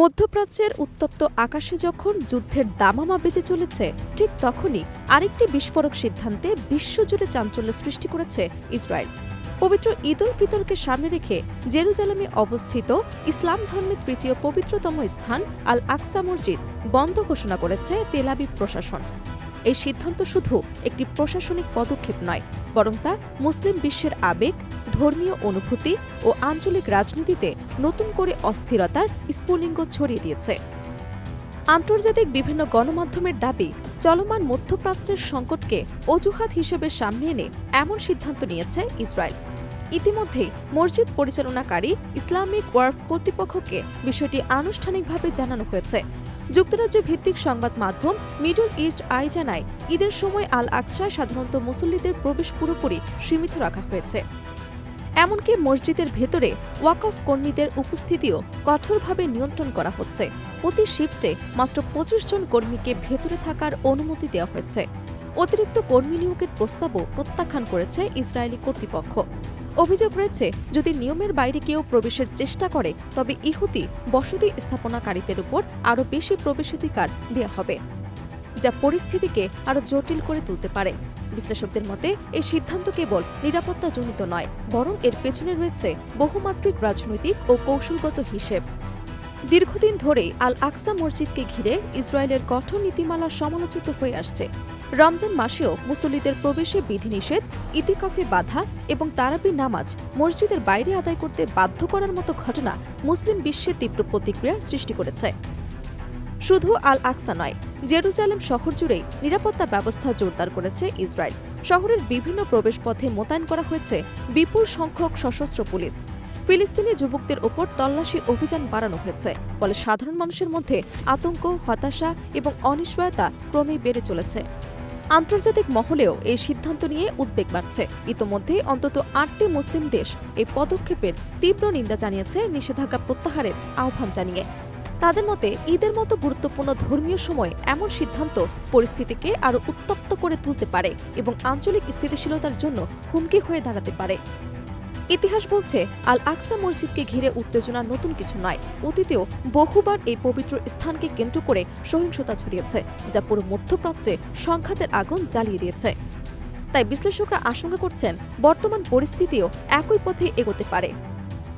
মধ্যপ্রাচ্যের উত্তপ্ত আকাশে যখন যুদ্ধের দামামা বেজে চলেছে, ঠিক তখনই আরেকটি বিস্ফোরক সিদ্ধান্তে বিশ্বজুড়ে চাঞ্চল্য সৃষ্টি করেছে ইসরায়েল। পবিত্র ঈদ উল ফিতরকে সামনে রেখে জেরুজালেমে অবস্থিত ইসলাম ধর্মের তৃতীয় পবিত্রতম স্থান আল আকসা মসজিদ বন্ধ ঘোষণা করেছে তেল আবিব প্রশাসন। এই সিদ্ধান্ত শুধু একটি প্রশাসনিক পদক্ষেপ নয়, বরং তা মুসলিম বিশ্বের আবেগ, ধর্মীয় অনুভূতি ও আঞ্চলিক রাজনীতিতে নতুন করে অস্থিরতার স্ফুলিঙ্গ ছড়িয়ে দিয়েছে। আন্তর্জাতিক বিভিন্ন গণমাধ্যমের দাবি, চলমান মধ্যপ্রাচ্যের সংকটকে অজুহাত হিসেবে সামনে এনে এমন সিদ্ধান্ত নিয়েছে ইসরায়েল। ইতিমধ্যেই মসজিদ পরিচালনাকারী ইসলামিক ওয়ার্ফ কর্তৃপক্ষকে বিষয়টি আনুষ্ঠানিকভাবে জানানো হয়েছে। যুক্তরাজ্য ভিত্তিক সংবাদ মাধ্যম মিডল ইস্ট আই জানায়, ঈদের সময় আল আকসায় সাধারণত মুসল্লিদের প্রবেশ পুরোপুরি সীমিত রাখা হয়েছে। এমনকি মসজিদের ভেতরে ওয়াকফ কর্মীদের উপস্থিতিও কঠোরভাবে নিয়ন্ত্রণ করা হচ্ছে। প্রতি শিফটে মাত্র ২৫ জন কর্মীকে ভেতরে থাকার অনুমতি দেওয়া হয়েছে। অতিরিক্ত কর্মী নিয়োগের প্রস্তাবও প্রত্যাখ্যান করেছে ইসরায়েলি কর্তৃপক্ষ। অভিযোগ রয়েছে, যদি নিয়মের বাইরে কেউ প্রবেশের চেষ্টা করে, তবে ইহুদি বসতি স্থাপনাকারীদের উপর আরও বেশি প্রবেশাধিকার দেওয়া হবে, যা পরিস্থিতিকে আরও জটিল করে তুলতে পারে। বিশ্লেষকদের মতে এই সিদ্ধান্ত কেবল নিরাপত্তাজনিত নয়, বরং এর পেছনে রয়েছে বহুমাত্রিক রাজনৈতিক ও কৌশলগত হিসেব। দীর্ঘদিন ধরেই আল আকসা মসজিদকে ঘিরে ইসরায়েলের কঠোর নীতিমালা সমালোচিত হয়ে আসছে। রমজান মাসেও মুসল্লিদের প্রবেশে বিধিনিষেধ, ইতিকাফে বাধা এবং তারাবি নামাজ মসজিদের বাইরে আদায় করতে বাধ্য করার মতো ঘটনা মুসলিম বিশ্বে তীব্র প্রতিক্রিয়া সৃষ্টি করেছে। শুধু আল আকসা নয়, জেরুজালেম শহর জুড়েই নিরাপত্তা ব্যবস্থা জোরদার করেছে ইসরায়েল। শহরের বিভিন্ন প্রবেশপথে মোতায়েন করা হয়েছে বিপুল সংখ্যক সশস্ত্র পুলিশ। ফিলিস্তিনি যুবকদের ওপর তল্লাশি অভিযান বাড়ানো হয়েছে, ফলে সাধারণ মানুষের মধ্যে আতঙ্ক, হতাশা এবং অনিশ্চয়তা ক্রমেই বেড়ে চলেছে। আন্তর্জাতিক মহলেও এই সিদ্ধান্ত নিয়ে উদ্বেগ বাড়ছে। ইতোমধ্যেই অন্তত ৮টি মুসলিম দেশ এই পদক্ষেপের তীব্র নিন্দা জানিয়েছে, নিষেধাজ্ঞা প্রত্যাহারের আহ্বান জানিয়ে। তাদের মতে, ঈদের মতো গুরুত্বপূর্ণ ধর্মীয় সময়ে এমন সিদ্ধান্ত পরিস্থিতিকে আরও উত্তপ্ত করে তুলতে পারে এবং আঞ্চলিক স্থিতিশীলতার জন্য হুমকি হয়ে দাঁড়াতে পারে। ইতিহাস বলছে, আল আকসা মসজিদকে ঘিরে উত্তেজনা নতুন কিছু নয়। অতীতেও বহুবার এই পবিত্র স্থানকে কেন্দ্র করে সহিংসতা ছড়িয়েছে, যা পুরো মধ্যপ্রাচ্যে সংঘাতের আগুন জ্বালিয়ে দিয়েছে। তাই বিশ্লেষকরা আশঙ্কা করছেন, বর্তমান পরিস্থিতিও একই পথে এগোতে পারে।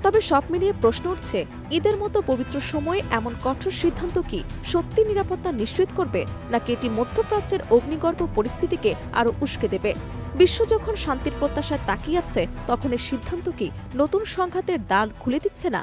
তবে সব মিলিয়ে প্রশ্ন উঠছে, ঈদের মতো পবিত্র সময়ে এমন কঠোর সিদ্ধান্ত কি সত্যি নিরাপত্তা নিশ্চিত করবে, নাকি এটি মধ্যপ্রাচ্যের অগ্নিগর্ভ পরিস্থিতিকে আরও উস্কে দেবে? বিশ্ব যখন শান্তির প্রত্যাশায় তাকিয়ে আছে, তখন এই সিদ্ধান্ত কি নতুন সংঘাতের দ্বার খুলে দিচ্ছে না?